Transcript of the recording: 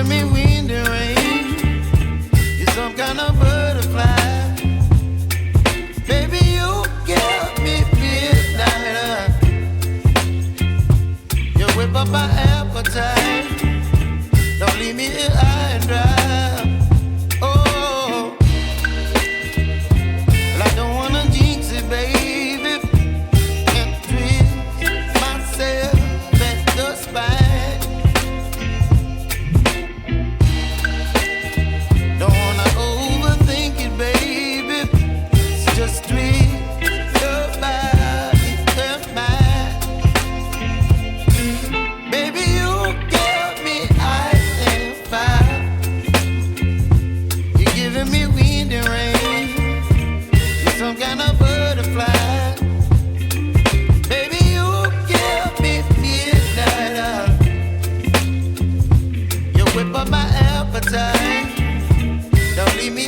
giving me wind and rain. You're some kind of butterfly. Baby, you give me midnight. You whip up my appetite. Don't leave me here high and dry. Oh, well, I don't wanna jinx it, baby. Can't twist myself at the spine. Don't wanna overthink it, baby. It's just twist your body and mine. Baby, you give me ice and fire. You're giving me wind and rain. You're some kind of butterfly. Baby, you give me midnight. You whip up my appetite. Don't leave me